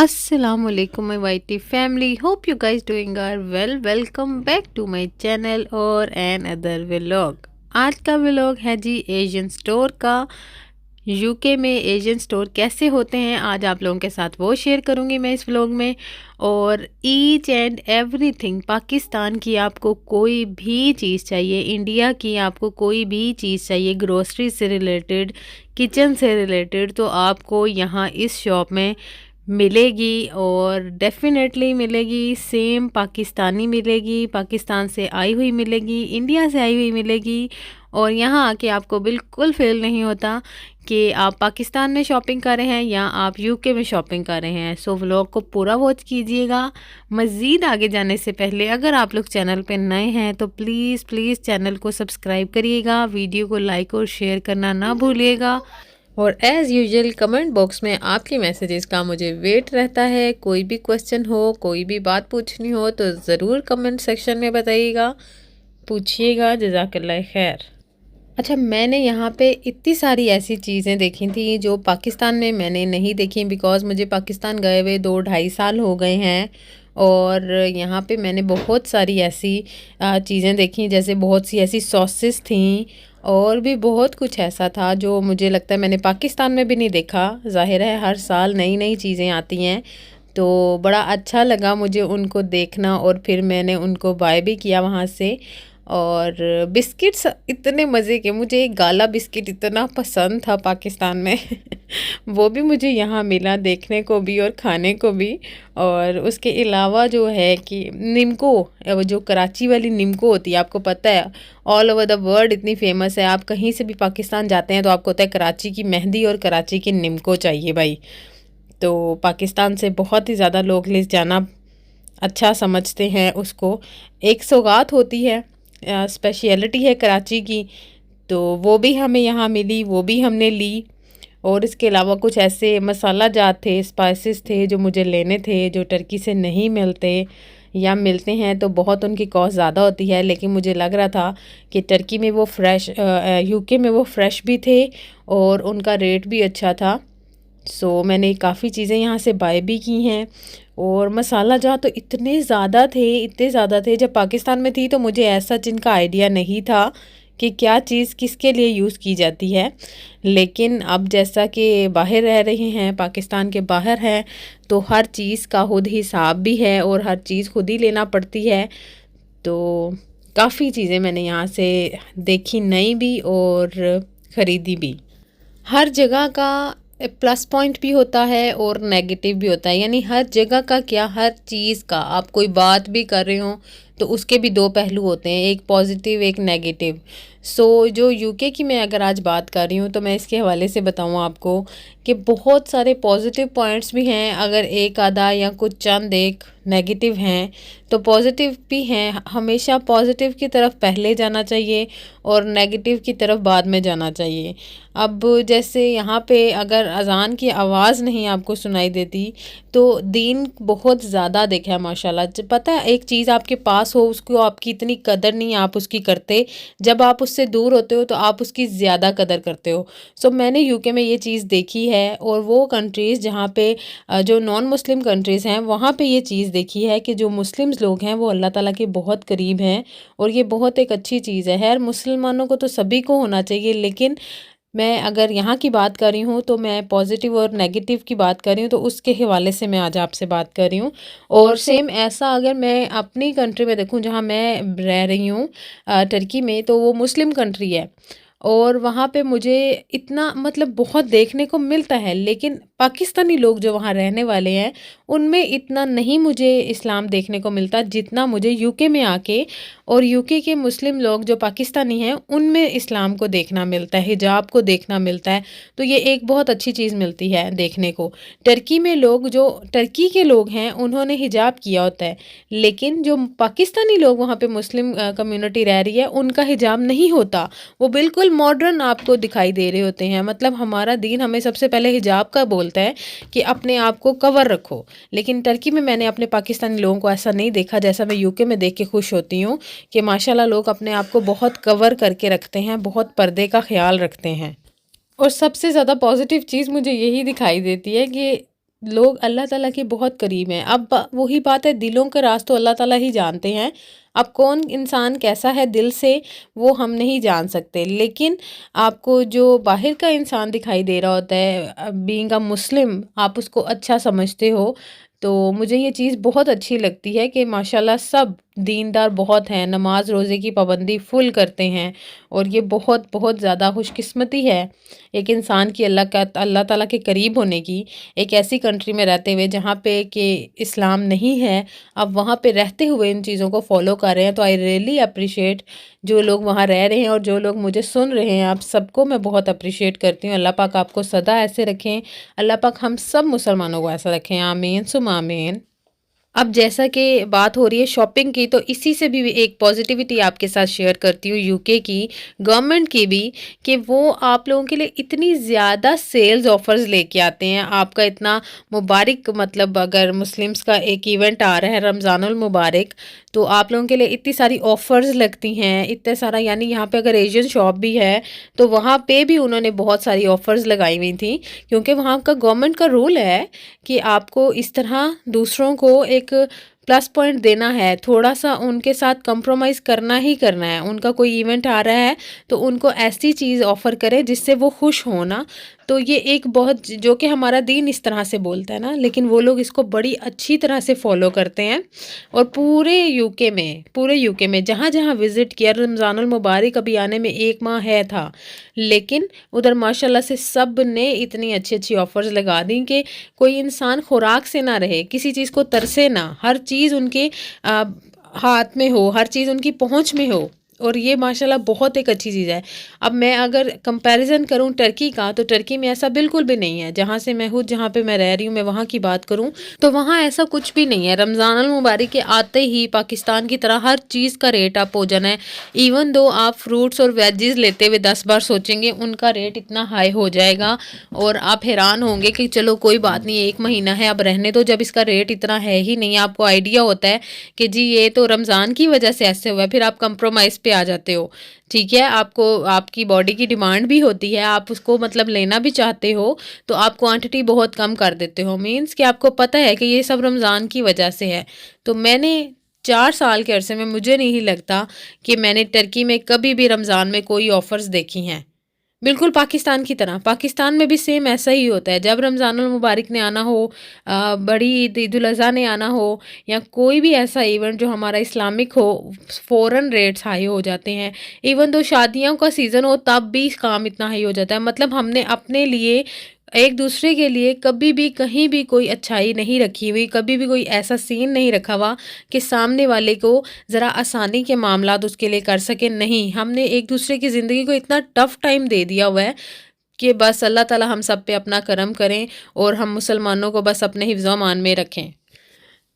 Assalamualaikum my YT family. Hope you guys doing are well. Welcome back to my channel और N other vlog. आज का vlog है जी Asian store का। UK में Asian store कैसे होते हैं आज आप लोगों के साथ वो शेयर करूंगी मैं इस व्लॉग में। और ईच एंड एवरीथिंग पाकिस्तान की आपको कोई भी चीज़ चाहिए, इंडिया की आपको कोई भी चीज़ चाहिए ग्रोसरी से रिलेटेड, किचन से रिलेटेड, तो आपको यहाँ इस शॉप में मिलेगी और डेफिनेटली मिलेगी। सेम पाकिस्तानी मिलेगी, पाकिस्तान से आई हुई मिलेगी, इंडिया से आई हुई मिलेगी। और यहाँ आके आपको बिल्कुल फील नहीं होता कि आप पाकिस्तान में शॉपिंग कर रहे हैं या आप यूके में शॉपिंग कर रहे हैं। सो व्लॉग को पूरा वॉच कीजिएगा। मज़ीद आगे जाने से पहले अगर आप लोग चैनल पे नए हैं तो प्लीज़ प्लीज़ चैनल को सब्सक्राइब करिएगा, वीडियो को लाइक और शेयर करना ना भूलिएगा। और एज़ यूजुअल कमेंट बॉक्स में आपके मैसेजेस का मुझे वेट रहता है। कोई भी क्वेश्चन हो, कोई भी बात पूछनी हो तो ज़रूर कमेंट सेक्शन में बताइएगा, पूछिएगा। जज़ाकल्लाह खैर। अच्छा, मैंने यहाँ पे इतनी सारी ऐसी चीज़ें देखी थी जो पाकिस्तान में मैंने नहीं देखी, बिकॉज़ मुझे पाकिस्तान गए हुए 2-2.5 साल हो गए हैं। और यहाँ पे मैंने बहुत सारी ऐसी चीज़ें देखी, जैसे बहुत सी ऐसी सॉसेस थी और भी बहुत कुछ ऐसा था जो मुझे लगता है मैंने पाकिस्तान में भी नहीं देखा। ज़ाहिर है हर साल नई नई चीज़ें आती हैं, तो बड़ा अच्छा लगा मुझे उनको देखना और फिर मैंने उनको बाय भी किया वहाँ से। और बिस्किट्स इतने मज़े के, मुझे एक गाला बिस्किट इतना पसंद था पाकिस्तान में वो भी मुझे यहाँ मिला देखने को भी और खाने को भी। और उसके अलावा जो है कि निम्को, वो जो कराची वाली निम्को होती है, आपको पता है ऑल ओवर द वर्ल्ड इतनी फेमस है। आप कहीं से भी पाकिस्तान जाते हैं तो आपको होता है कराची की मेहंदी और कराची की निम्को चाहिए भाई। तो पाकिस्तान से बहुत ही ज़्यादा लोग ले जाना अच्छा समझते हैं उसको। एक सौगात होती है, स्पेशलिटी है कराची की, तो वो भी हमें यहाँ मिली, वो भी हमने ली। और इसके अलावा कुछ ऐसे मसाला जात थे, स्पाइसेस थे जो मुझे लेने थे, जो टर्की से नहीं मिलते या मिलते हैं तो बहुत उनकी कॉस्ट ज़्यादा होती है। लेकिन मुझे लग रहा था कि टर्की में वो फ्रेश, यूके में वो फ्रेश भी थे और उनका रेट भी अच्छा था। सो मैंने काफ़ी चीज़ें यहाँ से बाय भी की हैं। और मसाला जहाँ तो इतने ज़्यादा थे, इतने ज़्यादा थे। जब पाकिस्तान में थी तो मुझे ऐसा जिनका आइडिया नहीं था कि क्या चीज़ किसके लिए यूज़ की जाती है। लेकिन अब जैसा कि बाहर रह रहे हैं, पाकिस्तान के बाहर हैं, तो हर चीज़ का खुद हिसाब भी है और हर चीज़ खुद ही लेना पड़ती है। तो काफ़ी चीज़ें मैंने यहाँ से देखी, नई भी और ख़रीदी भी। हर जगह का प्लस पॉइंट भी होता है और नेगेटिव भी होता है, यानी हर जगह का क्या, हर चीज़ का आप कोई बात भी कर रहे हो तो उसके भी दो पहलू होते हैं, एक पॉजिटिव एक नेगेटिव। सो जो यूके की मैं अगर आज बात कर रही हूँ तो मैं इसके हवाले से बताऊँ आपको कि बहुत सारे पॉजिटिव पॉइंट्स भी हैं, अगर एक आधा या कुछ चंद एक नेगेटिव हैं तो पॉजिटिव भी हैं। हमेशा पॉजिटिव की तरफ पहले जाना चाहिए और नेगेटिव की तरफ बाद में जाना चाहिए। अब जैसे यहाँ पे अगर अज़ान की आवाज़ नहीं आपको सुनाई देती तो दीन बहुत ज़्यादा देखा है माशाल्लाह। पता है एक चीज़ आपके पास हो उसको आपकी इतनी कदर नहीं आप उसकी करते, जब आप उससे दूर होते हो तो आप उसकी ज़्यादा कदर करते हो। सो मैंने यूके में ये चीज़ देखी है। और वो कंट्रीज़ जहाँ पे जो नॉन मुस्लिम कंट्रीज़ हैं वहाँ पे ये चीज़ देखी है कि जो मुस्लिम्स लोग हैं वो अल्लाह ताला के बहुत करीब हैं और ये बहुत एक अच्छी चीज़ है। खैर मुसलमानों को तो सभी को होना चाहिए, लेकिन मैं अगर यहाँ की बात कर रही हूँ तो मैं पॉजिटिव और नेगेटिव की बात कर रही हूँ, तो उसके हवाले से मैं आज आपसे बात कर रही हूँ। और सेम ऐसा अगर मैं अपनी कंट्री में देखूँ जहाँ मैं रह रही हूँ, टर्की में, तो वो मुस्लिम कंट्री है और वहाँ पे मुझे इतना मतलब बहुत देखने को मिलता है, लेकिन पाकिस्तानी लोग जो वहाँ रहने वाले हैं उनमें इतना नहीं मुझे इस्लाम देखने को मिलता जितना मुझे यूके में आके और यूके के मुस्लिम लोग जो पाकिस्तानी हैं उनमें इस्लाम को देखना मिलता है, हिजाब को देखना मिलता है। तो ये एक बहुत अच्छी चीज़ मिलती है देखने को। टर्की में लोग, जो टर्की के लोग हैं, उन्होंने हिजाब किया होता है, लेकिन जो पाकिस्तानी लोग वहाँ पे मुस्लिम कम्युनिटी रह रही है उनका हिजाब नहीं होता। वो बिल्कुल मॉडर्न आपको दिखाई दे रहे होते हैं। मतलब हमारा दीन हमें सबसे पहले हिजाब का बोलता है कि अपने आप को कवर रखो, लेकिन टर्की में मैंने अपने पाकिस्तानी लोगों को ऐसा नहीं देखा जैसा मैं यूके में देख के खुश होती हूँ कि माशाल्लाह लोग अपने आप को बहुत कवर करके रखते हैं, बहुत पर्दे का ख्याल रखते हैं। और सबसे ज़्यादा पॉजिटिव चीज़ मुझे यही दिखाई देती है कि लोग अल्लाह ताला के बहुत करीब हैं। अब वही बात है, दिलों के राज तो अल्लाह ताला ही जानते हैं। अब कौन इंसान कैसा है दिल से वो हम नहीं जान सकते, लेकिन आपको जो बाहर का इंसान दिखाई दे रहा होता है, बीइंग अ मुस्लिम, आप उसको अच्छा समझते हो। तो मुझे ये चीज़ बहुत अच्छी लगती है कि माशाल्लाह सब दीनदार बहुत हैं, नमाज रोज़े की पाबंदी फुल करते हैं। और ये बहुत बहुत ज़्यादा खुशकिस्मती है एक इंसान की अल्लाह ताला के करीब होने की। एक ऐसी कंट्री में रहते हुए जहाँ पे कि इस्लाम नहीं है, अब वहाँ पे रहते हुए इन चीज़ों को फॉलो कर रहे हैं। तो आई रियली अप्रिशिएट जो लोग वहाँ रह रहे हैं और जो लोग मुझे सुन रहे हैं, आप सबको मैं बहुत अप्रिशिएट करती हूँ। अल्लाह पाक आपको सदा ऐसे रखें, अल्लाह पाक हम सब मुसलमानों को ऐसा रखें, आमीन सुम आमीन। अब जैसा कि बात हो रही है शॉपिंग की, तो इसी से भी एक पॉजिटिविटी आपके साथ शेयर करती हूँ यूके की गवर्नमेंट की भी, कि वो आप लोगों के लिए इतनी ज़्यादा सेल्स ऑफर्स लेके आते हैं। आपका इतना मुबारक, मतलब अगर मुस्लिम्स का एक इवेंट आ रहा है रमज़ानुल मुबारक, तो आप लोगों के लिए इतनी सारी ऑफ़र्स लगती हैं, इतने सारा, यानी यहाँ पे अगर एशियन शॉप भी है तो वहाँ पे भी उन्होंने बहुत सारी ऑफ़र्स लगाई हुई थी, क्योंकि वहाँ का गवर्नमेंट का रूल है कि आपको इस तरह दूसरों को एक प्लस पॉइंट देना है, थोड़ा सा उनके साथ कंप्रोमाइज़ करना ही करना है। उनका कोई इवेंट आ रहा है तो उनको ऐसी चीज़ ऑफ़र करें जिससे वो खुश हो ना। तो ये एक बहुत, जो कि हमारा दीन इस तरह से बोलता है ना, लेकिन वो लोग इसको बड़ी अच्छी तरह से फॉलो करते हैं। और पूरे यूके में जहाँ जहाँ विज़िट किया, रमज़ानुल मुबारक अभी आने में 1 माह है था, लेकिन उधर माशाल्लाह से सब ने इतनी अच्छी अच्छी ऑफ़र्स लगा दी कि कोई इंसान खुराक से ना रहे, किसी चीज़ को तरसे ना, हर चीज़ उनके अ, हाथ में हो, हर चीज़ उनकी पहुँच में हो। और ये माशाल्लाह बहुत एक अच्छी चीज़ है। अब मैं अगर कंपैरिज़न करूँ टर्की का, तो टर्की में ऐसा बिल्कुल भी नहीं है। जहाँ से मैं हूँ, जहाँ पे मैं रह रही हूँ, मैं वहाँ की बात करूँ तो वहाँ ऐसा कुछ भी नहीं है। रमज़ानुल मुबारक के आते ही पाकिस्तान की तरह हर चीज़ का रेट अप हो जाना है। इवन दो आप फ्रूट्स और वेजीज़ लेते हुए 10 बार सोचेंगे, उनका रेट इतना हाई हो जाएगा और आप हैरान होंगे कि चलो कोई बात नहीं, 1 महीना है अब रहने दो, जब इसका रेट इतना है ही नहीं। आपको आइडिया होता है कि जी ये तो रमज़ान की वजह से ऐसे हुआ है, फिर आप कंप्रोमाइज़ पे आ जाते हो। ठीक है, आपको आपकी बॉडी की डिमांड भी होती है, आप उसको मतलब लेना भी चाहते हो, तो आप क्वांटिटी बहुत कम कर देते हो। मीन्स कि आपको पता है कि ये सब रमज़ान की वजह से है। तो मैंने 4 साल के अरसे में, मुझे नहीं लगता कि मैंने टर्की में कभी भी रमज़ान में कोई ऑफ़र्स देखी हैं। बिल्कुल पाकिस्तान की तरह, पाकिस्तान में भी सेम ऐसा ही होता है। जब रमज़ानुल मुबारक ने आना हो, बड़ी ईद, ईद उल अज़हा ने आना हो, या कोई भी ऐसा इवेंट जो हमारा इस्लामिक हो, फ़ौरन रेट्स हाई हो जाते हैं। इवन दो शादियों का सीज़न हो तब भी काम इतना हाई हो जाता है। मतलब हमने अपने लिए, एक दूसरे के लिए कभी भी कहीं भी कोई अच्छाई नहीं रखी हुई, कभी भी कोई ऐसा सीन नहीं रखा हुआ कि सामने वाले को ज़रा आसानी के मामलात उसके लिए कर सके। नहीं, हमने एक दूसरे की ज़िंदगी को इतना टफ़ टाइम दे दिया हुआ है कि बस अल्लाह ताला हम सब पे अपना करम करें और हम मुसलमानों को बस अपने हिफ्ज़ मान में रखें।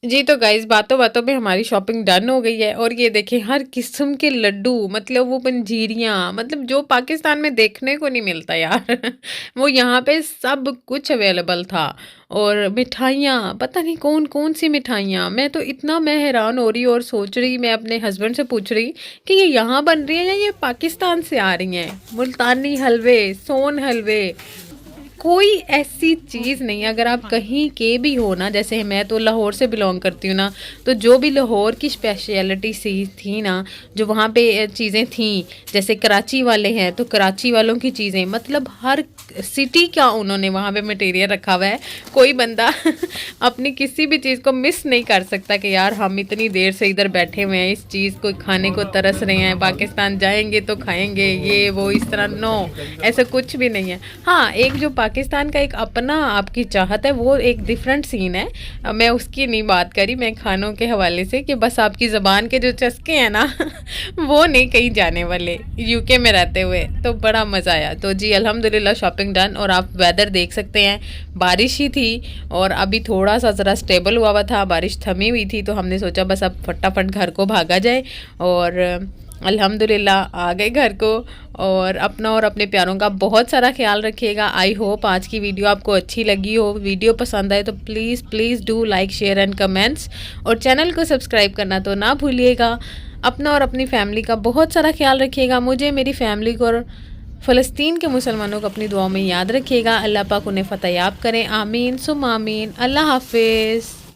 जी, तो गाइज़ बातों बातों में हमारी शॉपिंग डन हो गई है और ये देखें हर किस्म के लड्डू, मतलब वो पंजीरियाँ, मतलब जो पाकिस्तान में देखने को नहीं मिलता यार वो यहाँ पे सब कुछ अवेलेबल था। और मिठाइयाँ, पता नहीं कौन कौन सी मिठाइयाँ, मैं हैरान हो रही और सोच रही, मैं अपने हस्बैंड से पूछ रही कि ये यहाँ बन रही है या ये पाकिस्तान से आ रही हैं। मुल्तानी हलवे, सोन हलवे, कोई ऐसी चीज़ नहीं। अगर आप कहीं के भी हो ना, जैसे मैं तो लाहौर से बिलोंग करती हूँ ना, तो जो भी लाहौर की स्पेशलिटी सी थी ना, जो वहाँ पे चीज़ें थी, जैसे कराची वाले हैं तो कराची वालों की चीज़ें, मतलब हर सिटी का उन्होंने वहाँ पे मटेरियल रखा हुआ है। कोई बंदा अपनी किसी भी चीज़ को मिस नहीं कर सकता कि यार हम इतनी देर से इधर बैठे हुए हैं, इस चीज़ को खाने को तरस रहे हैं, पाकिस्तान जाएंगे तो खाएंगे, ये वो इस तरह। नो, ऐसा कुछ भी नहीं है। हाँ, एक जो पाकिस्तान का एक अपना आपकी चाहत है, वो एक डिफरेंट सीन है। मैं उसकी नहीं बात करी, मैं खानों के हवाले से, कि बस आपकी ज़बान के जो चस्के हैं ना वो नहीं कहीं जाने वाले यूके में रहते हुए। तो बड़ा मज़ा आया। तो जी अल्हम्दुलिल्लाह शॉपिंग डन। और आप वेदर देख सकते हैं, बारिश ही थी और अभी थोड़ा सा ज़रा स्टेबल हुआ था, बारिश थमी हुई थी, तो हमने सोचा बस अब फटाफट घर को भागा जाए और अल्हम्दुलिल्लाह आ गए घर को। और अपना और अपने प्यारों का बहुत सारा ख्याल रखिएगा। आई होप आज की वीडियो आपको अच्छी लगी हो। वीडियो पसंद आए तो please please do like, share and comments, और चैनल को सब्सक्राइब करना तो ना भूलिएगा। अपना और अपनी फैमिली का बहुत सारा ख्याल रखिएगा। मुझे, मेरी फैमिली को और फ़लस्तीन के मुसलमानों को अपनी दुआओं में याद रखिएगा। अल्लाह पाक उन्हें फ़तह याब करें। आमीन सुम आमीन। अल्लाह हाफ़िज़।